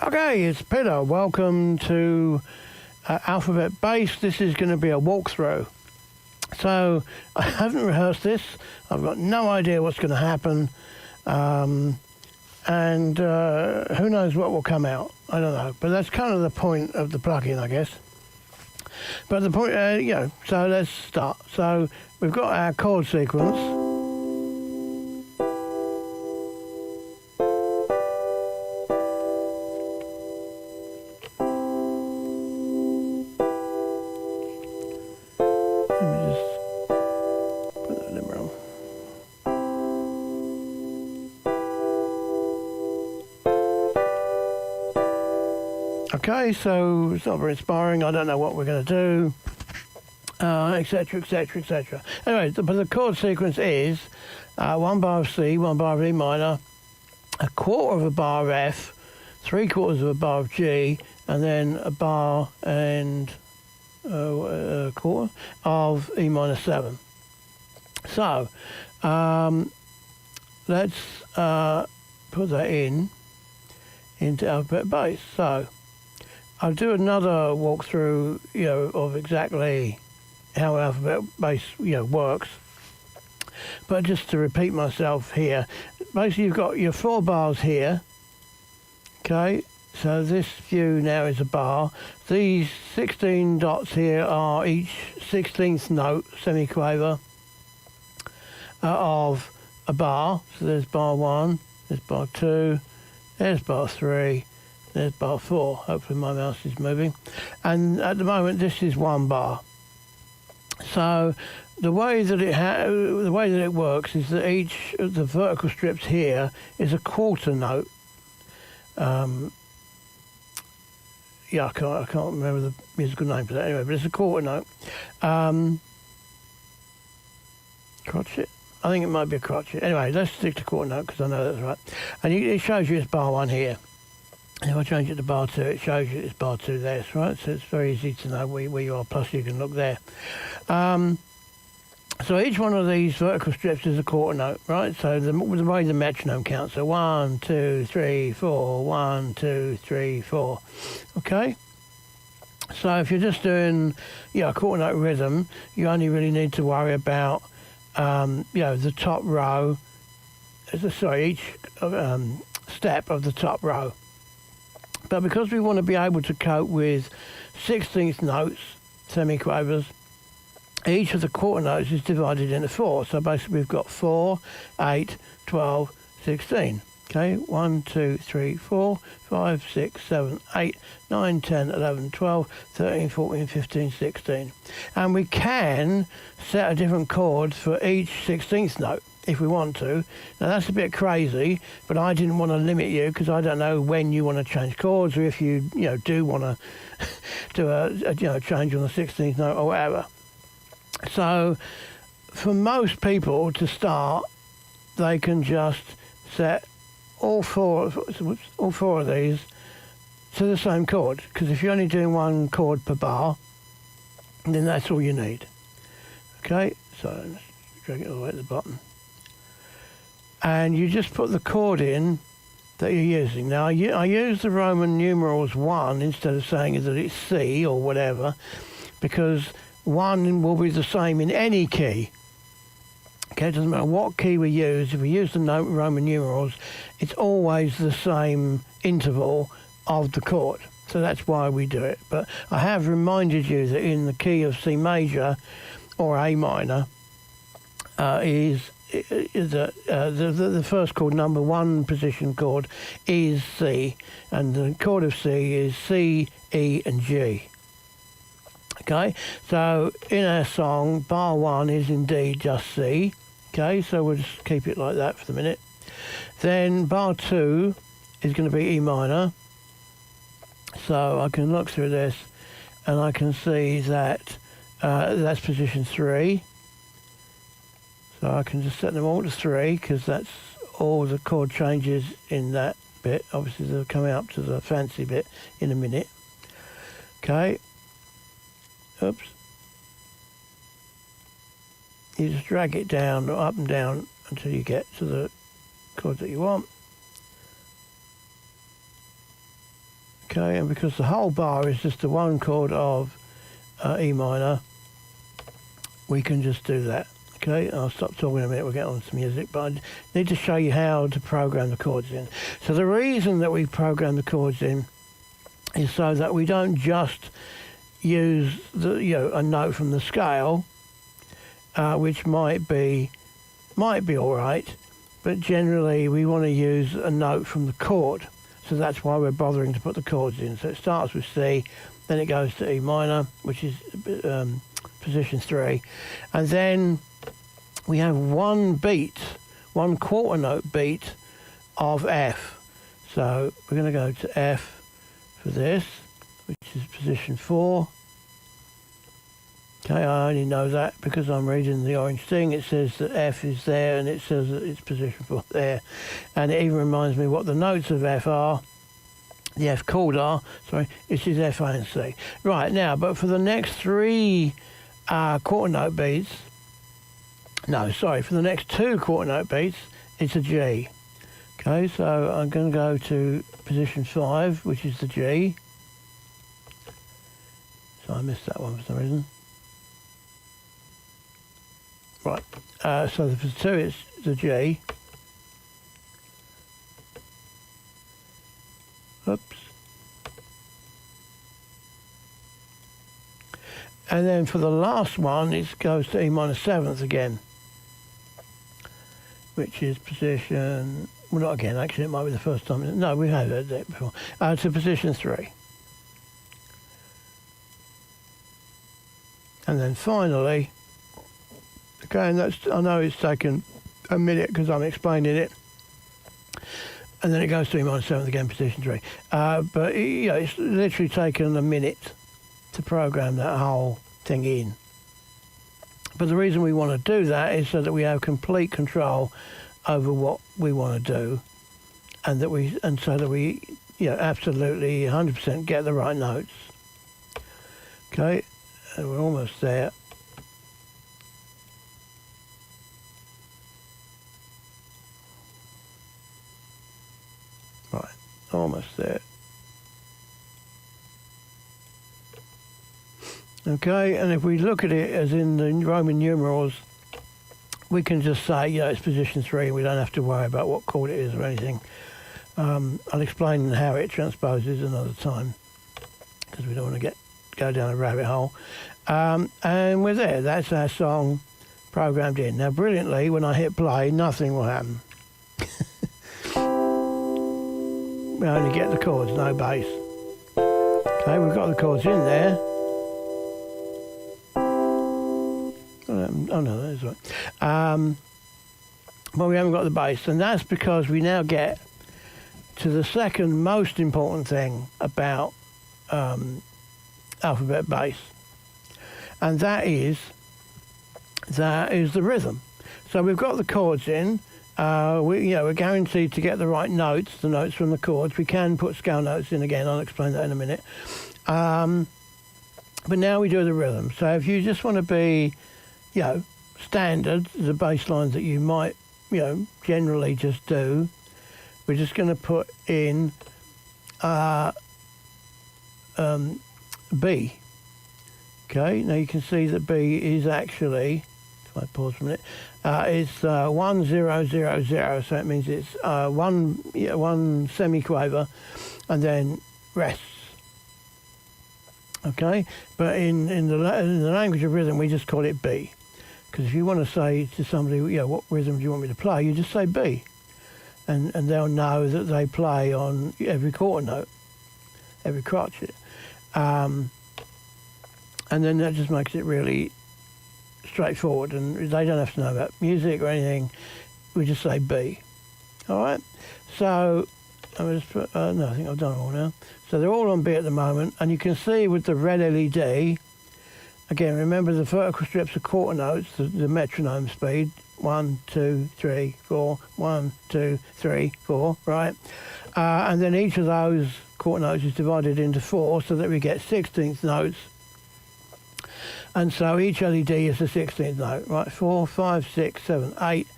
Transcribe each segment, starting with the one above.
Okay, it's Peter. Welcome to Alphabet Bass. This is going to be a walkthrough. So I haven't rehearsed this. I've got no idea what's going to happen. And who knows what will come out. I don't know. But that's kind of the point of the plugin, I guess. But the point, so let's start. So we've got our chord sequence. Okay, so it's not very inspiring. I don't know what we're going to do, etc., etc., etc. Anyway, but the chord sequence is 1 bar of C, 1 bar of E minor, a quarter of a bar of F, 3/4 of a bar of G, and then a bar and a quarter of E minor 7. So let's put that into Alphabet Bass. So I'll do another walkthrough, of exactly how Alphabet Bass, works. But just to repeat myself here, basically you've got your 4 bars here. Okay, so this view now is a bar. These 16 dots here are each 16th note, semiquaver, of a bar. So there's bar 1, there's bar 2, there's bar 3. There's bar 4. Hopefully my mouse is moving. And at the moment, this is 1 bar. So the way that it works is that each of the vertical strips here is a quarter note. I can't remember the musical name for that anyway, but it's a quarter note. Crotchet. I think it might be a crotchet. Anyway, let's stick to quarter note because I know that's right. And it shows you it's bar 1 here. And if I change it to bar 2, it shows you it's bar 2 there, right? So it's very easy to know where you are, plus you can look there. So each one of these vertical strips is a quarter note, right? So the way the metronome counts, so 1, 2, 3, 4, 1, 2, 3, 4. Okay? So if you're just doing, a quarter note rhythm, you only really need to worry about, the top row, each step of the top row. But because we want to be able to cope with 16th notes, semiquavers, each of the quarter notes is divided into 4. So basically we've got 4, 8, 12, 16. Okay, 1, 2, 3, 4, 5, 6, 7, 8, 9, 10, 11, 12, 13, 14, 15, 16. And we can set a different chord for each 16th note if we want to. Now that's a bit crazy, but I didn't want to limit you because I don't know when you want to change chords, or if you do want to do a change on the 16th note or whatever. So for most people to start, they can just set all four of these to the same chord, because if you're only doing 1 chord per bar, then that's all you need. Okay, so let's drag it all the way at the bottom. And you just put the chord in that you're using. Now, I use the Roman numerals 1 instead of saying that it's C or whatever, because 1 will be the same in any key. Okay, it doesn't matter what key we use. If we use the Roman numerals, it's always the same interval of the chord. So that's why we do it. But I have reminded you that in the key of C major or A minor, the first chord, number 1 position chord, is C, and the chord of C is C, E, and G. Okay, so in our song, bar 1 is indeed just C. Okay, so we'll just keep it like that for the minute. Then bar 2 is going to be E minor. So I can look through this, and I can see that that's position 3. So I can just set them all to 3 because that's all the chord changes in that bit. Obviously they'll come out to the fancy bit in a minute. Okay. Oops. You just drag it down, up and down, until you get to the chord that you want. Okay, and because the whole bar is just the one chord of E minor, we can just do that. Okay, I'll stop talking in a minute, we'll get on to music, but I need to show you how to program the chords in. So the reason that we program the chords in is so that we don't just use a note from the scale, which might be all right, but generally we want to use a note from the chord. So that's why we're bothering to put the chords in. So it starts with C, then it goes to E minor, which is position 3, and then we have one quarter note beat of F. So we're going to go to F for this, which is position 4. Okay, I only know that because I'm reading the orange thing. It says that F is there, and it says that it's position 4 there. And it even reminds me what the notes of F are. The F chord are, sorry, it is F, A and C. Right, now, but for the next 3 quarter note beats, for the next 2 quarter note beats, it's a G. Okay, so I'm going to go to position 5, which is the G. So I missed that one for some reason. Right, so for 2 it's the G. Oops. And then for the last one, it goes to E minor 7th again, which is position, well, not again, actually, it might be the first time. No, we have heard that before. To position 3. And then finally, okay, and that's, I know it's taken a minute because I'm explaining it. And then it goes to E minor 7th again, position 3. But it's literally taken a minute to program that whole thing in. But the reason we want to do that is so that we have complete control over what we want to do, and so that we absolutely 100% get the right notes. Okay, and we're almost there. Right, almost there. Okay, and if we look at it as in the Roman numerals, we can just say, it's position 3, and we don't have to worry about what chord it is or anything. I'll explain how it transposes another time, because we don't want to go down a rabbit hole. And we're there. That's our song programmed in. Now, brilliantly, when I hit play, nothing will happen. We only get the chords, no bass. Okay, we've got the chords in there. Oh no, that's right. But we haven't got the bass, and that's because we now get to the second most important thing about Alphabet Bass, and that is the rhythm. So we've got the chords in. We're guaranteed to get the right notes, the notes from the chords. We can put scale notes in again. I'll explain that in a minute. But now we do the rhythm. So if you just want to be standard, the bass lines that you might, generally just do, we're just going to put in B. Okay, now you can see that B is actually, if I pause for a minute, it's 1 0 0 0. So it means it's one semi-quaver and then rests. Okay, but in the language of rhythm, we just call it B. Because if you want to say to somebody, what rhythm do you want me to play, you just say B. And they'll know that they play on every quarter note, every crotchet. And then that just makes it really straightforward, and they don't have to know about music or anything. We just say B. All right? So, I'm just put, no, I think I've done it all now. So they're all on B at the moment, and you can see with the red LED, again, remember the vertical strips are quarter notes, the metronome speed, 1, 2, 3, 4, 1, 2, 3, 4, right? And then each of those quarter notes is divided into 4 so that we get 16th notes. And so each LED is the 16th note, right? 4, 5, 6, 7, 8,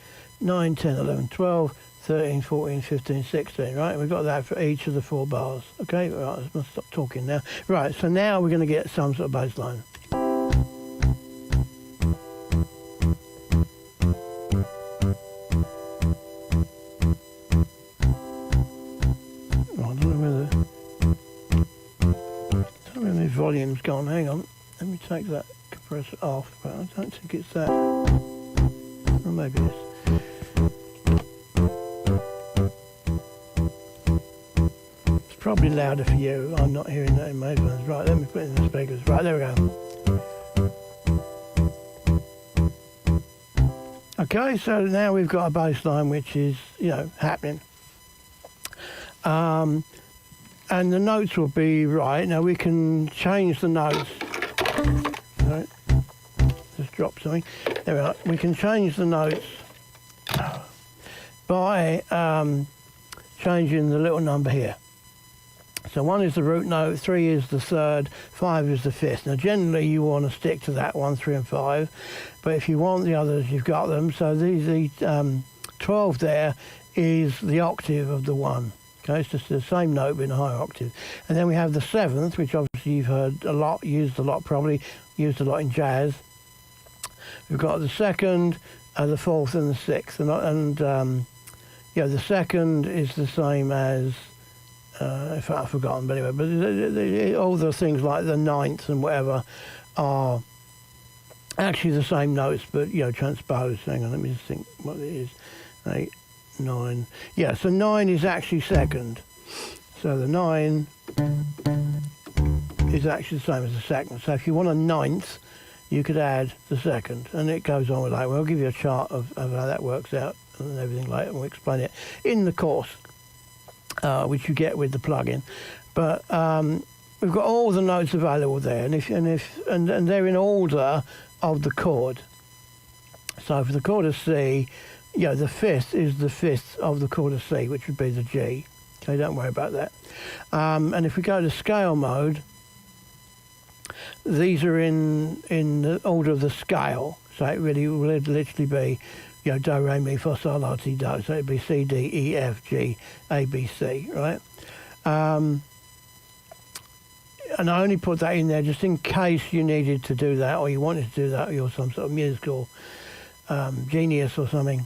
9, 10, 11, 12, 13, 14, 15, 16, right? We've got that for each of the 4 bars. Okay, right, I must stop talking now. Right, so now we're going to get some sort of bass line. I don't know where the volume's gone. Hang on, let me take that compressor off, but I don't think it's that. Or maybe it's... probably louder for you. I'm not hearing that in my headphones. Right, let me put it in the speakers. Right, there we go. Okay, so now we've got a bass line which is, you know, happening. And the notes will be right. Now we can change the notes. Right, just drop something. There we are. We can change the notes by changing the little number here. So 1 is the root note, 3 is the third, 5 is the fifth. Now generally you want to stick to that 1, 3 and 5, but if you want the others, you've got them. So the 12 there is the octave of the 1. Okay, it's just the same note but in a higher octave. And then we have the 7th, which obviously you've heard a lot, used a lot probably, used a lot in jazz. We've got the 2nd, the 4th and the 6th. And yeah, the 2nd is the same as... if I've forgotten, but anyway, but all the things like the 9th and whatever are actually the same notes, but, you know, transposed. Hang on, let me just think what it is. 8, 9. Yeah, so 9 is actually 2nd. So the 9 is actually the same as the 2nd. So if you want a 9th, you could add the 2nd, and it goes on with that. We'll give you a chart of how that works out and everything later, and we'll explain it in the course. Which you get with the plugin, but we've got all the notes available there, and they're in order of the chord. So for the chord of C, you know, the 5th is the 5th of the chord of C, which would be the G. Okay, don't worry about that. And if we go to scale mode, these are in the order of the scale. So it really will literally be, you know, do, re, mi, fa, sol, la, ti, do. So it'd be C, D, E, F, G, A, B, C, right? And I only put that in there just in case you needed to do that, or you wanted to do that, or you're some sort of musical genius or something,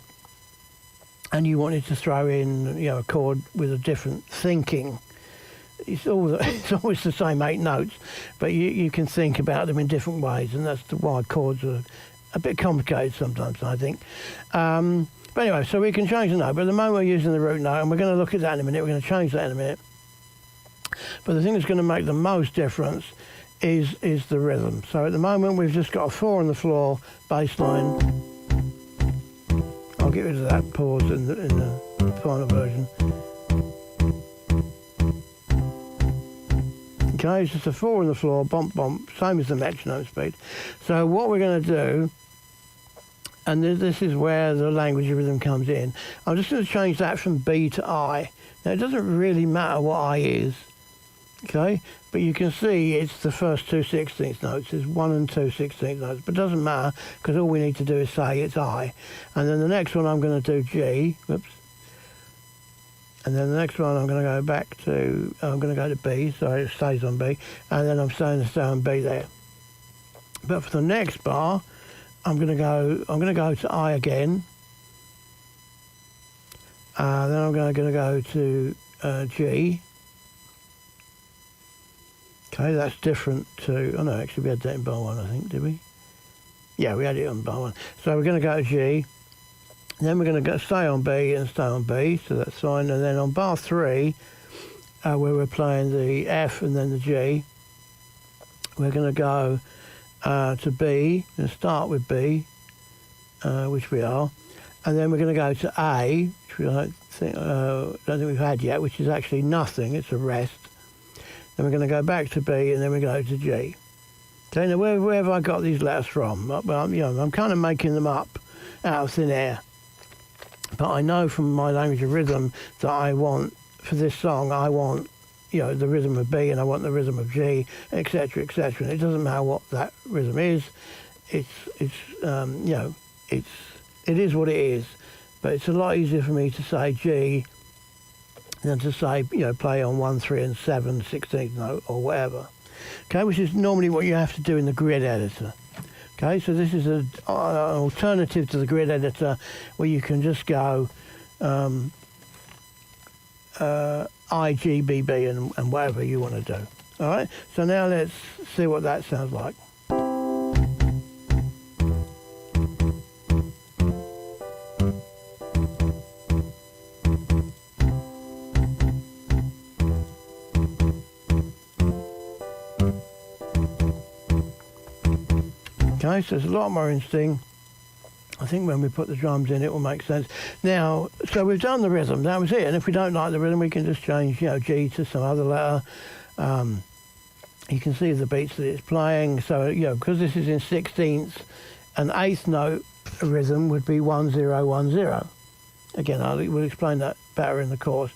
and you wanted to throw in, you know, a chord with a different thinking. It's always the same 8 notes, but you can think about them in different ways, and that's why chords are a bit complicated sometimes, I think. But anyway, so we can change the note, but at the moment we're using the root note, and we're going to look at that in a minute. We're going to change that in a minute. But the thing that's going to make the most difference is the rhythm. So at the moment we've just got a 4 on the floor bass line. I'll get rid of that pause in the final version. Okay, it's just a 4 on the floor, bump, bump, same as the metronome speed. So what we're going to do, and this is where the language of rhythm comes in, I'm just going to change that from B to I. Now, it doesn't really matter what I is, okay? But you can see it's the first 2 16th notes. It's 1 and 2 16th notes, but it doesn't matter, because all we need to do is say it's I. And then the next one I'm going to do G, whoops. And then the next one I'm going to go back to, I'm going to go to B, so it stays on B, and then I'm staying on B there. But for the next bar, I'm going to go to I again. Then I'm going to go to G. Okay, that's different to, oh no, actually we had that in bar 1, I think, did we? Yeah, we had it on bar 1. So we're going to go to G. Then we're going to stay on B and stay on B, so that's fine. And then on bar 3, where we're playing the F and then the G, we're going to go to B, and start with B, which we are. And then we're going to go to A, which we don't think we've had yet, which is actually nothing, it's a rest. Then we're going to go back to B, and then we go to G. Okay, now where have I got these letters from? Well, you know, I'm kind of making them up out of thin air. But I know from my language of rhythm that I want, for this song, I want, you know, the rhythm of B and I want the rhythm of G, etc., etc. And it doesn't matter what that rhythm is. You know, it is what it is. but it's a lot easier for me to say G than to say, you know, play on 1, 3 and 7, 16th note or whatever. Okay, which is normally what you have to do in the grid editor. Okay, so this is an alternative to the grid editor where you can just go I, G, B, B and whatever you want to do. All right, so now let's see what that sounds like. Okay, so it's a lot more interesting. I think when we put the drums in, it will make sense. Now, so we've done the rhythm. That was it. And if we don't like the rhythm, we can just change, you know, G to some other letter. You can see the beats that it's playing. So, you know, because this is in 16ths, an eighth note rhythm would be 1, 0, 1, 0. Again, we'll explain that better in the course.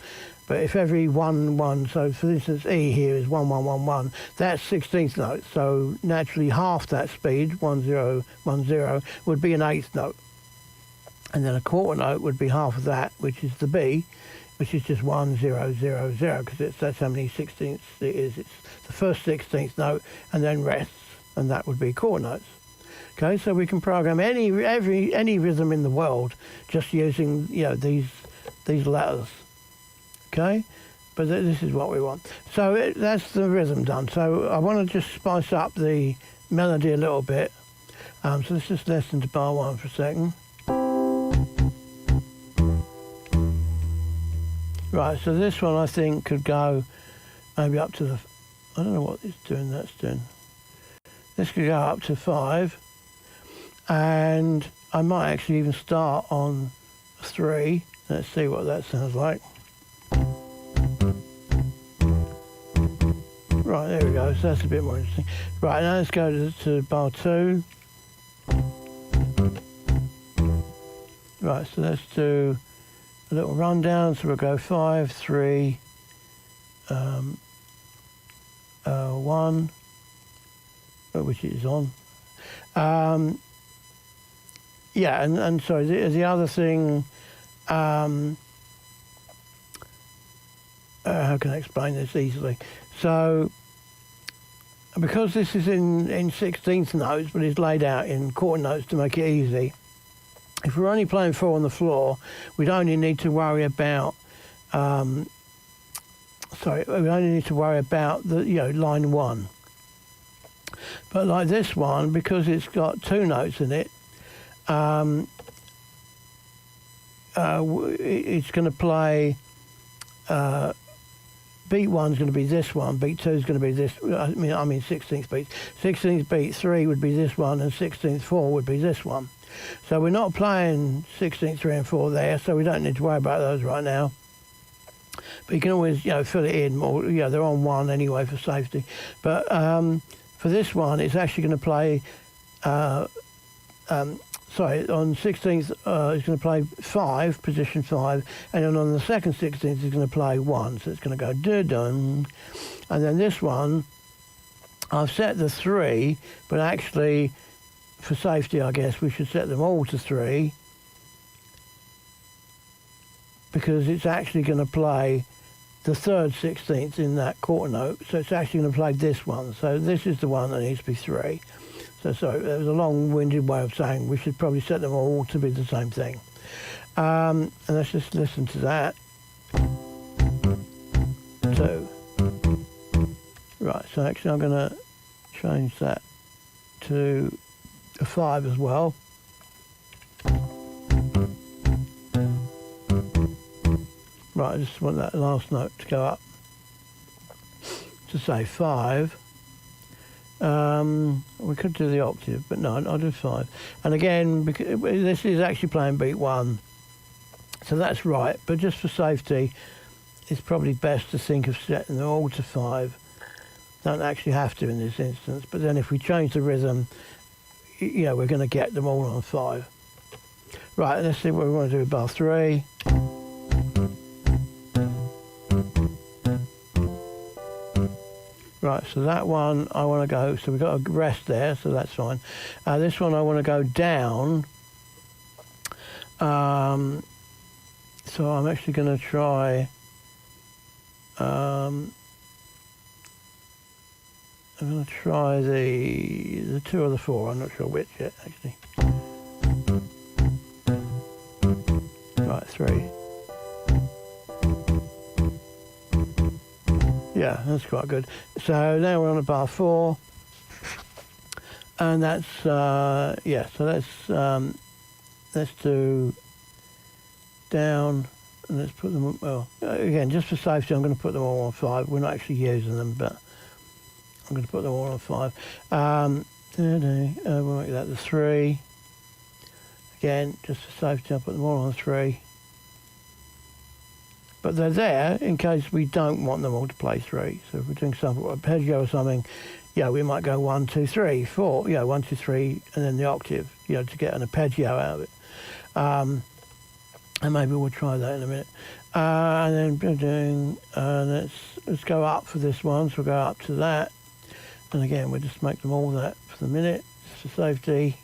But if every 1, 1, so for instance, E here is 1, 1, 1, 1, that's 16th note. So naturally half that speed, 1, 0, 1, 0, would be an eighth note. And then a quarter note would be half of that, which is the B, which is just 1, 0, 0, 0, because that's how many 16ths it is. It's the first 16th note and then rests, and that would be quarter notes. Okay, so we can program any rhythm in the world just using, you know, these letters. Okay, but this is what we want. So that's the rhythm done. So I want to just spice up the melody a little bit. So let's just listen to bar 1 for a second. Right, so this one I think could go maybe up to the, I don't know what it's doing, that's doing. This could go up to 5. And I might actually even start on 3. Let's see what that sounds like. Right, there we go, so that's a bit more interesting. Right, now let's go to bar 2. Right, so let's do a little rundown. So we'll go 5, 3, 1, which it is on. Yeah, and sorry, the other thing, how can I explain this easily? So, because this is in 16th notes, but it's laid out in quarter notes to make it easy, if we're only playing 4 on the floor, we'd only need to worry about, we only need to worry about the, you know, line 1. But like this one, because it's got 2 notes in it, it's going to play, beat 1's going to be this one, beat 2's going to be this, I mean 16th beat. 16th beat 3 would be this one, and 16th 4 would be this one. So we're not playing 16th 3 and 4 there, so we don't need to worry about those right now. But you can always, you know, fill it in more, you know, they're on 1 anyway for safety. But for this one, it's actually going to play, sorry, on 16th, it's going to play 5, position 5, and then on the second 16th, it's going to play 1. So it's going to go do-dum. And then this one, I've set the 3, but actually, for safety, I guess, we should set them all to 3, because it's actually going to play the third 16th in that quarter note. So it's actually going to play this one. So this is the one that needs to be 3. So sorry, that was a long-winded way of saying we should probably set them all to be the same thing. And let's just listen to that. 2. Right, so actually I'm going to change that to a 5 as well. Right, I just want that last note to go up to say 5. We could do the octave, but no, I'll do 5. And again, because this is actually playing beat 1, so that's right. But just for safety, it's probably best to think of setting them all to 5. Don't actually have to in this instance, but then if we change the rhythm, you know, we're going to get them all on 5. Right, let's see what we want to do with bar 3. Right, so that one I want to go, so we've got a rest there, so that's fine. This one I want to go down So I'm actually going to try. I'm going to try the 2 or the 4. I'm not sure which yet, actually. Right, 3. Yeah, that's quite good. So now we're on a bar 4, and that's yeah. So let's do down, and let's put them. Well, again, just for safety, I'm going to put them all on 5. We're not actually using them, but I'm going to put them all on 5. We'll make that the 3. Again, just for safety, I'll put them all on 3. But they're there in case we don't want them all to play 3. So if we're doing something, arpeggio or something, yeah, we might go 1, 2, 3, 4. Yeah, 1, 2, 3, and then the octave, you know, to get an arpeggio out of it. And maybe we'll try that in a minute. And then we're doing, let's go up for this one. So we'll go up to that. And again, we'll just make them all that for the minute, just for safety.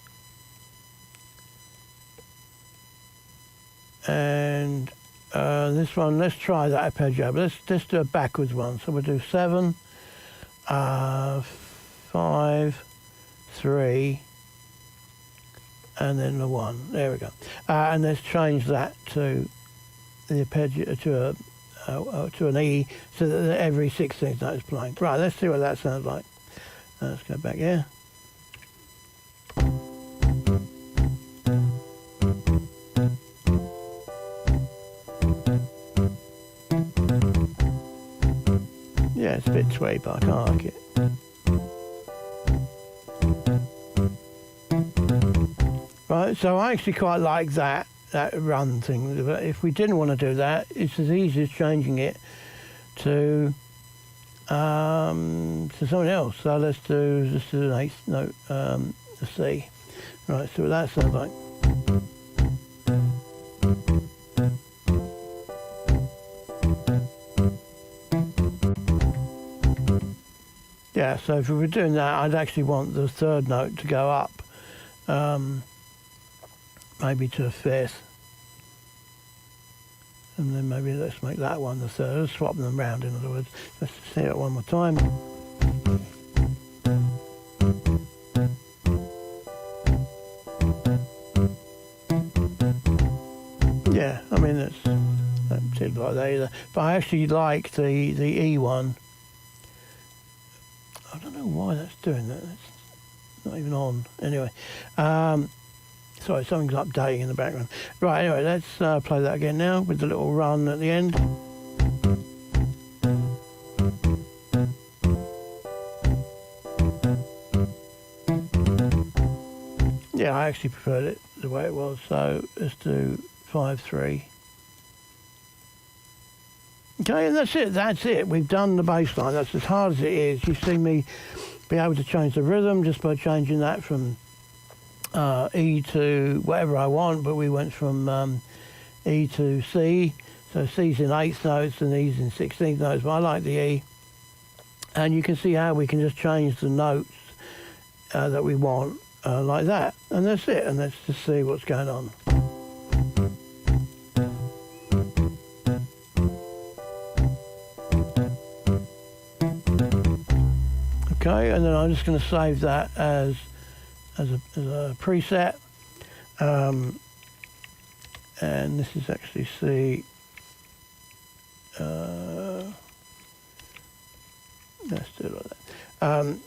And this one, let's try that arpeggio, but let's do a backwards one. So we'll do 7, 5, 3, and then the 1. There we go. And let's change that to the arpeggio to an E, so that every 16th note is playing. Right, let's see what that sounds like. Let's go back here. Yeah, it's a bit twee, but I can't like it. Right, so I actually quite like that run thing. But if we didn't want to do that, it's as easy as changing it to something else. So let's do just an 8th note, the C. Right, so what that sounds like. Yeah, so if we were doing that, I'd actually want the 3rd note to go up, maybe to a 5th. And then maybe let's make that one the 3rd. Let's swap them around, in other words. Let's see it one more time. Yeah, I mean, that's it like that either. But I actually like the E one. I don't know why that's doing that. It's not even on. Anyway, sorry, something's updating in the background. Right, anyway, let's play that again now with the little run at the end. Yeah, I actually preferred it the way it was, so let's do 5, 3. Okay, and that's it. We've done the bass line. That's as hard as it is. You've seen me be able to change the rhythm just by changing that from E to whatever I want, but we went from E to C. So C's in 8th notes and E's in 16th notes, but I like the E. And you can see how we can just change the notes that we want like that. And that's it. And let's just see what's going on. Okay, and then I'm just going to save that as a preset, and this is actually C. Let's do it like that.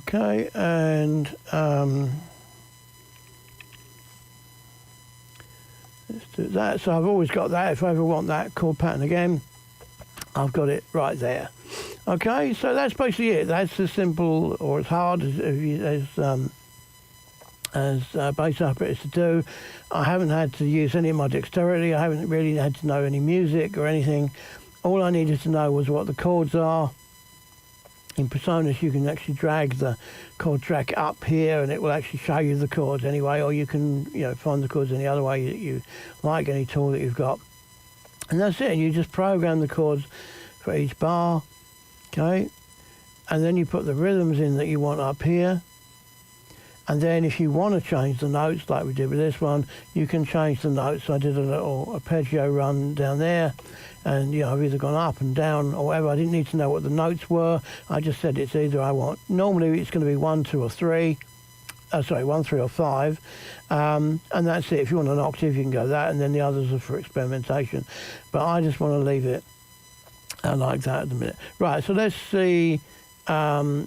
Okay, and let's do that. So I've always got that. If I ever want that chord pattern again, I've got it right there. Okay, so that's basically it. That's as simple or as hard as bass operators to do. I haven't had to use any of my dexterity. I haven't really had to know any music or anything. All I needed to know was what the chords are. In Presonus, you can actually drag the chord track up here, and it will actually show you the chords anyway. Or you can, find the chords any other way that you like, any tool that you've got. And that's it. You just program the chords for each bar, okay? And then you put the rhythms in that you want up here. And then if you want to change the notes like we did with this one, you can change the notes. I did a little arpeggio run down there, and I've either gone up and down or whatever. I didn't need to know what the notes were. I just said it's either I want, normally it's going to be 1, 2 or 3. 1, 3 or 5, and that's it. If you want an octave, you can go that, and then the others are for experimentation. But I just want to leave it like that at the minute. Right, so let's see, how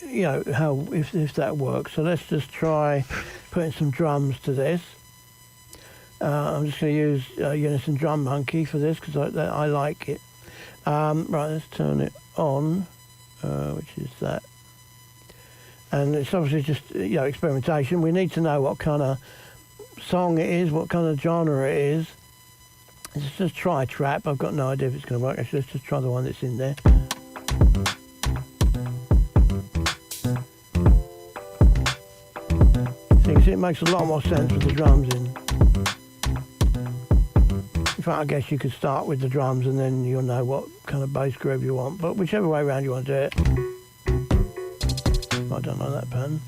if that works. So let's just try putting some drums to this. I'm just going to use Unison Drum Monkey for this because I like it. Right, let's turn it on, which is that. And it's obviously just, experimentation. We need to know what kind of song it is, what kind of genre it is. Let's just try trap. I've got no idea if it's going to work. Actually, let's just try the one that's in there. So you can see it makes a lot more sense with the drums in. In fact, I guess you could start with the drums and then you'll know what kind of bass groove you want. But whichever way around you want to do it. I don't know that pattern.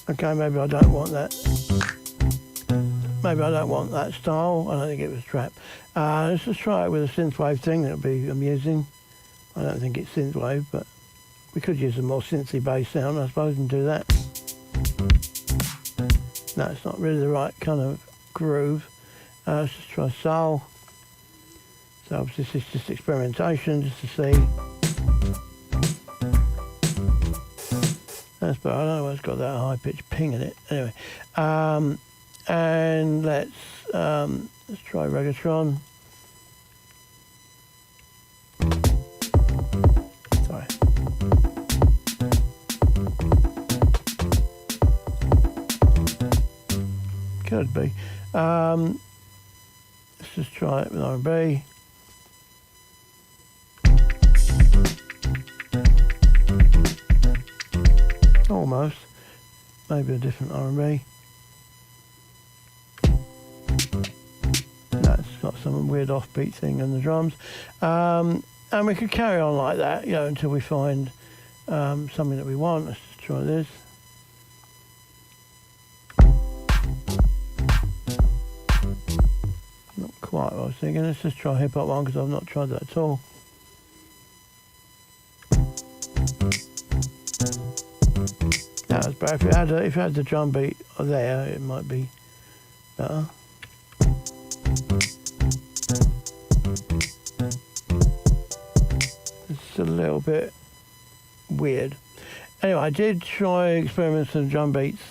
Okay, maybe I don't want that. Maybe I don't want that style. I don't think it was trap. Let's just try it with a synthwave thing. That'll be amusing. I don't think it's synthwave, but we could use a more synthy bass sound, I suppose, and do that. No, it's not really the right kind of groove. Let's just try soul. So obviously this is just experimentation, just to see. That's better. I don't know why it's got that high pitched ping in it. Anyway, and let's try Reggaeton. Sorry. Could be. Let's just try it with R&B. Almost. Maybe a different R&B. No, it's got some weird offbeat thing in the drums. And we could carry on like that, until we find something that we want. Let's just try this. Not quite what I was thinking. Let's just try hip hop one because I've not tried that at all. That's better. If you had the drum beat there, it might be better. It's a little bit weird. Anyway, I did try experiments with drum beats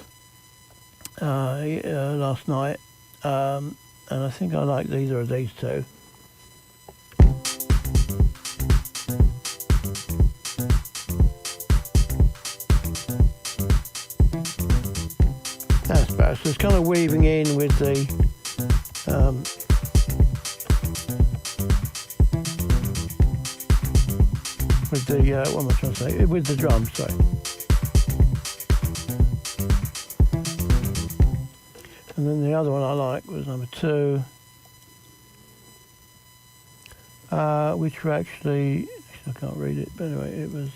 last night, and I think I like either of these two. That's better. So it's kind of weaving in with the what am I trying to say? With the drums, sorry. And then the other one I like was number 2, which were actually I can't read it, but anyway, it was.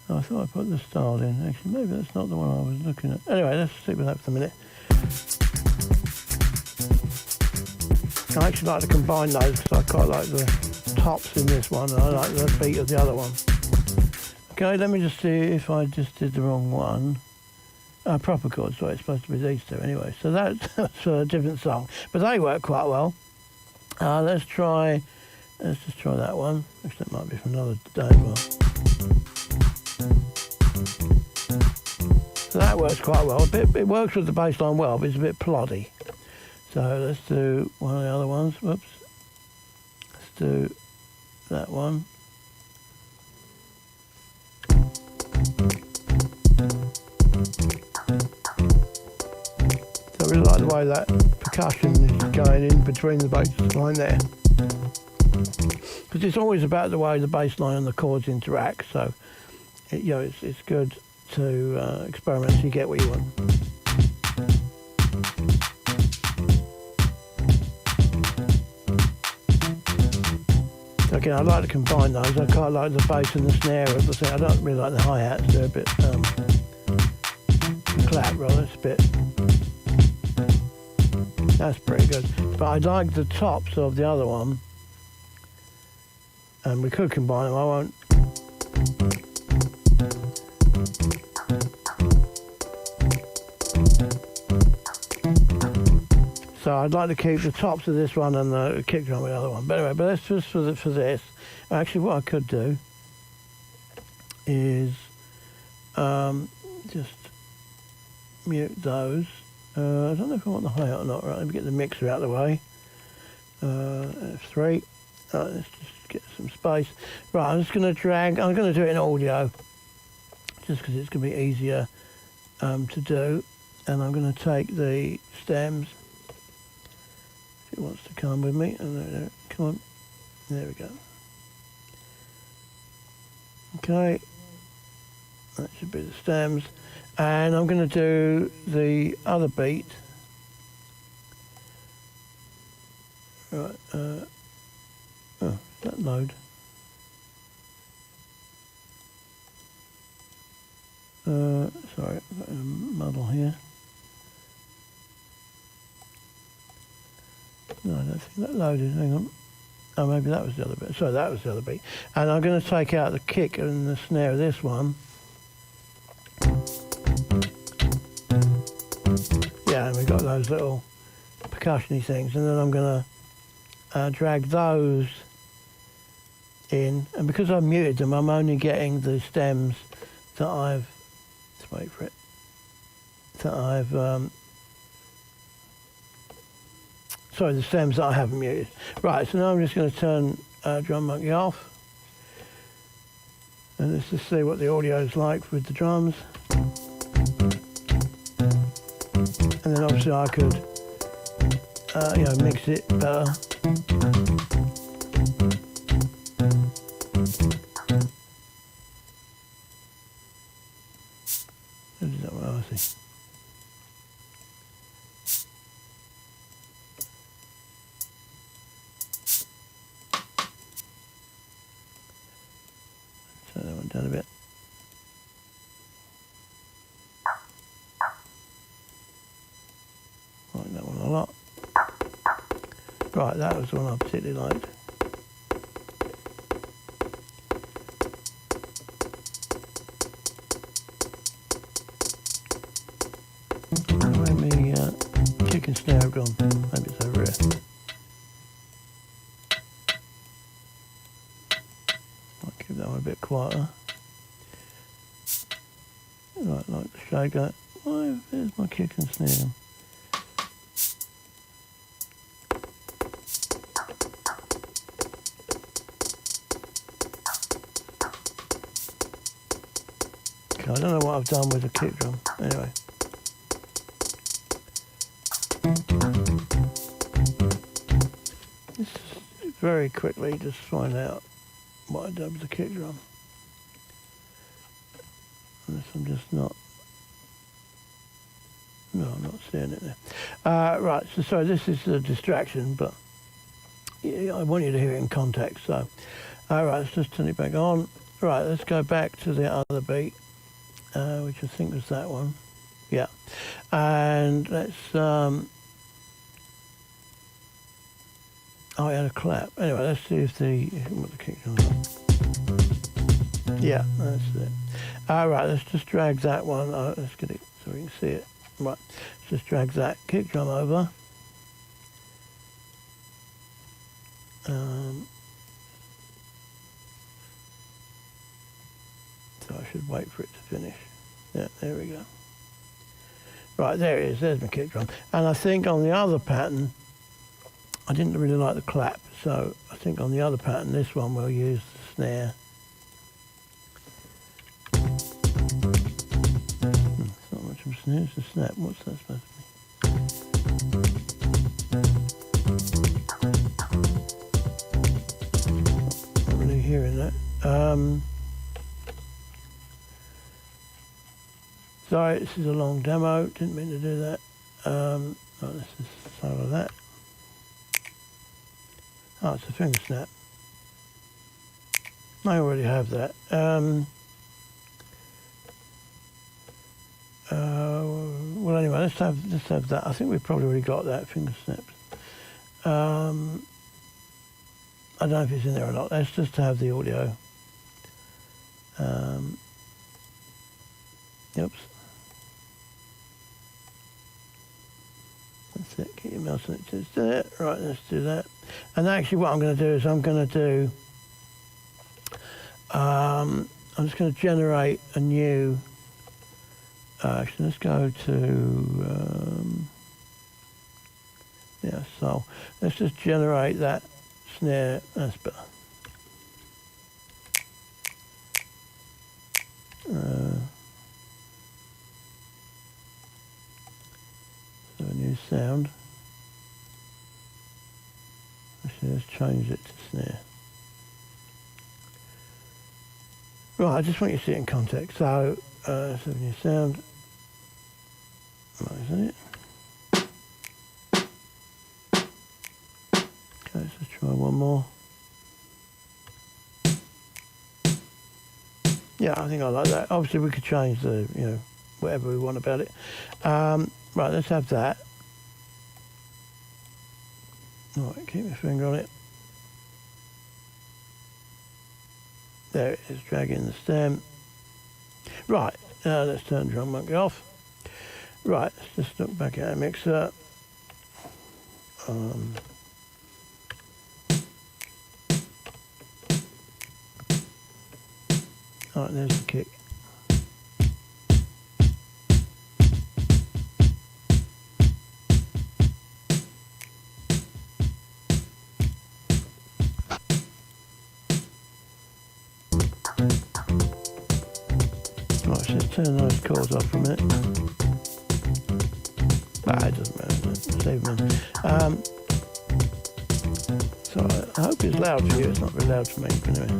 Oh, I thought I put the style in. Actually, maybe that's not the one I was looking at. Anyway, let's stick with that for a minute. I actually like to combine those because I quite like the tops in this one and I like the beat of the other one. Okay, let me just see if I just did the wrong one. Proper chords, so it's supposed to be these two anyway. So that's a different song, but they work quite well. Let's just try that one. Actually, that might be from another day as well. So that works quite well. It works with the bass line well, but it's a bit ploddy. So let's do one of the other ones. Whoops. Let's do that one. So I really like the way that percussion is going in between the bass line there. Because it's always about the way the bass line and the chords interact. So it's good to experiment so you get what you want. again, I like to combine those. I quite like the bass and the snare of the thing. I don't really like the hi-hats. They're a bit clap rather. It's a bit. That's pretty good. But I like the tops of the other one, and we could combine them. I won't. So I'd like to keep the tops of this one and the kick drum with the other one. But anyway, but that's just for this. Actually, what I could do is just mute those. I don't know if I want the hi-hat or not. Right, let me get the mixer out of the way. F3. Right, let's just get some space. Right, I'm just going to drag. I'm going to do it in audio, just because it's going to be easier to do. And I'm going to take the stems. If it wants to come with me, and come on. There we go. Okay, that should be the stems. And I'm going to do the other beat. Right, oh, that load. Sorry, I've got a muddle here. No, I don't think that loaded, hang on. Oh, maybe that was the other bit. Sorry, that was the other beat. And I'm going to take out the kick and the snare of this one. Yeah, and we've got those little percussion-y things. And then I'm going to drag those in. And because I've muted them, I'm only getting the stems that I've... Let's wait for it. That I've... sorry, the stems that I haven't muted. Right, so now I'm just going to turn Drum Monkey off. And let's just see what the audio is like with the drums. And then obviously I could, you know, mix it better. Is that what I see? Turn that one down a bit. Like that one a lot. Right, that was the one I particularly liked. Where me kick and snare have gone? Maybe it's over here. Might keep that one a bit quieter. Right, like the shaker. Why, there's my kick and snare. Okay, I don't know what I've done with the kick drum. Anyway. Let's very quickly just find out what I did with the kick drum. Unless I'm just not... No, I'm not seeing it there. Right, so sorry, this is a distraction, but yeah, I want you to hear it in context. So, right, let's just turn it back on. Right, let's go back to the other beat, which I think was that one. Yeah, and let's... oh, I had a clap. Anyway, let's see if what the kick drum's on. Yeah, that's it. Right, let's just drag that one. Let's get it so we can see it. Right, let's just drag that kick drum over. So I should wait for it to finish. Yeah, there we go. Right, there it is. There's my kick drum. And I think on the other pattern, I didn't really like the clap. So I think on the other pattern, this one we'll use the snare. It's not much of a snare, it's a snap. What's that supposed to be? Not really hearing that. Sorry, this is a long demo. Didn't mean to do that. Right, let's just solo that. Oh, it's a finger snap. I already have that. Well, anyway, let's have that. I think we've probably already got that finger snaps. I don't know if it's in there or not. Let's just have the audio. Oops. That's it. Get your mouse on it. Just there. Right, let's do that. And actually, what I'm going to do is I'm just going to generate a new. Actually, let's go to. Yeah, so let's just generate that snare. That's better. So a new sound. Actually, let's change it to snare. Right, I just want you to see it in context. So, let's have a new sound. Right, isn't it? Okay, let's just try one more. Yeah, I think I like that. Obviously, we could change the, whatever we want about it. Right, let's have that. Right, keep my finger on it. There it is, dragging the stem. Right, now let's turn drum monkey off. Right, let's just look back at our mixer. Right, there's the kick. Right, let's turn those chords off for a minute. It doesn't matter. Save them. So I hope it's loud for you. It's not very loud for me, but anyway.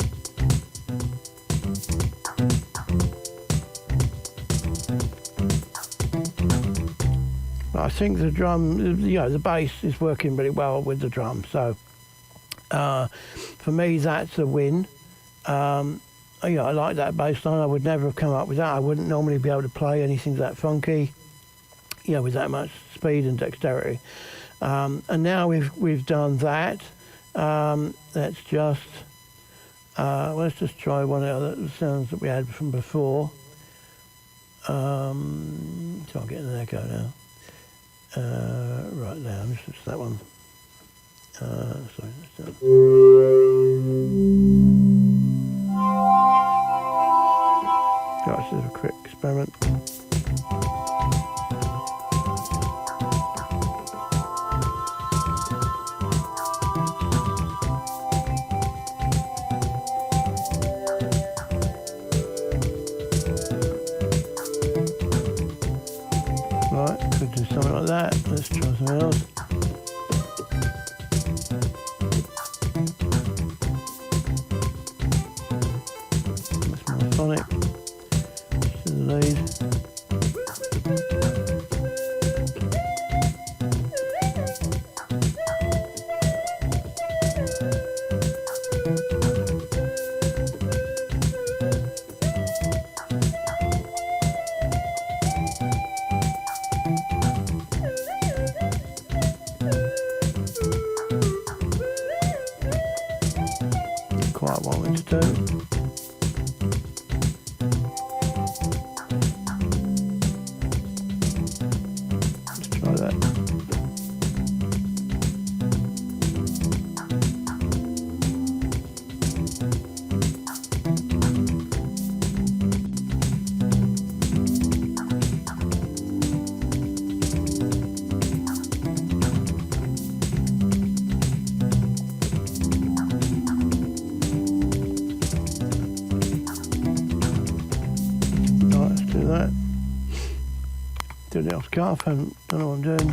I think the drum, the bass is working really well with the drum. So for me, that's a win. I like that bass line. I would never have come up with that. I wouldn't normally be able to play anything that funky, with that much speed and dexterity. And now we've done that. Let's just try one of the sounds that we had from before. So I'm getting an echo now. Right now, this is that one. Sorry, that's that. Right, let's do a quick experiment. Right, could do something like that. Let's try something else. That's more sonic. This is the lead. Quite what we to do. Let's try that. That. Doing it off cuff, and don't know what I'm doing.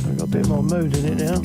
I've got a bit more mood in it now.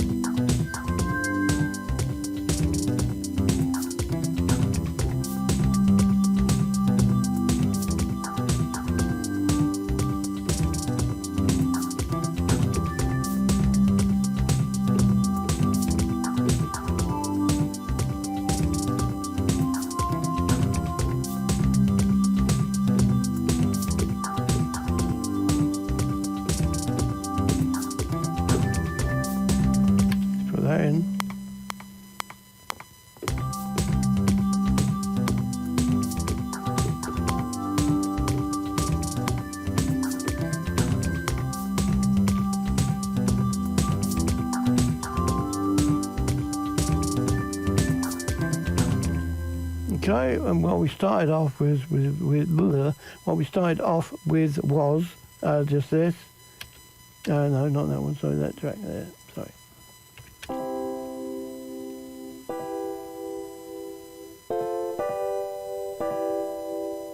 Okay, and what we started off with what we started off with was just this. No, not that one. Sorry, that track there. Sorry.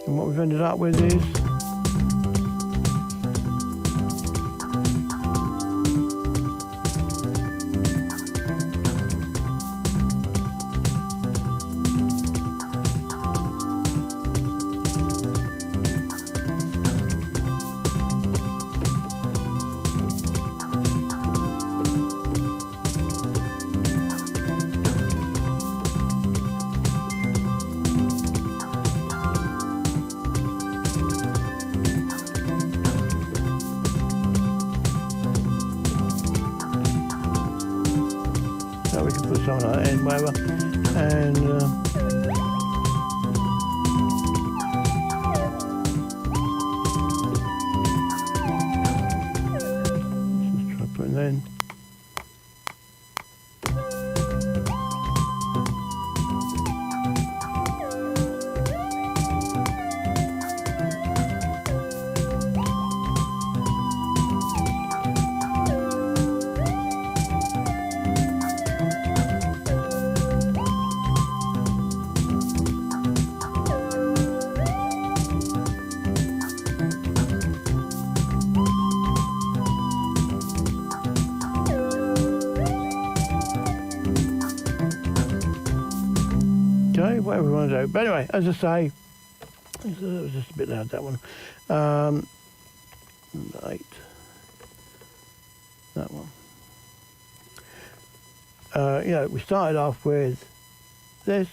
And what we've ended up with is we can put some of that in, whatever, and let's try putting that in. Okay, whatever we want to do. But anyway, as I say, it was just a bit loud, that one. 8. That one. We started off with this.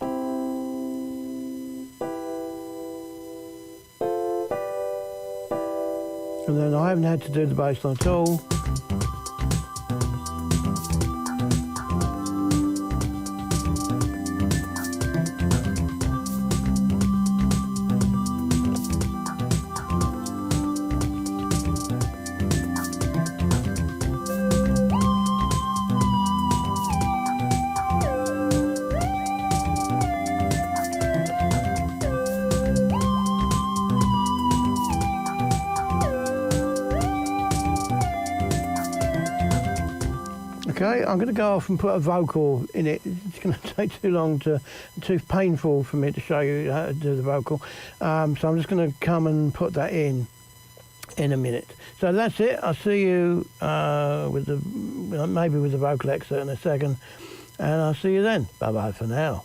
And then I haven't had to do the bass line at all. Okay, I'm going to go off and put a vocal in it. It's going to take too painful for me to show you how to do the vocal. So I'm just going to come and put that in a minute. So that's it. I'll see you maybe with the vocal excerpt in a second, and I'll see you then. Bye bye for now.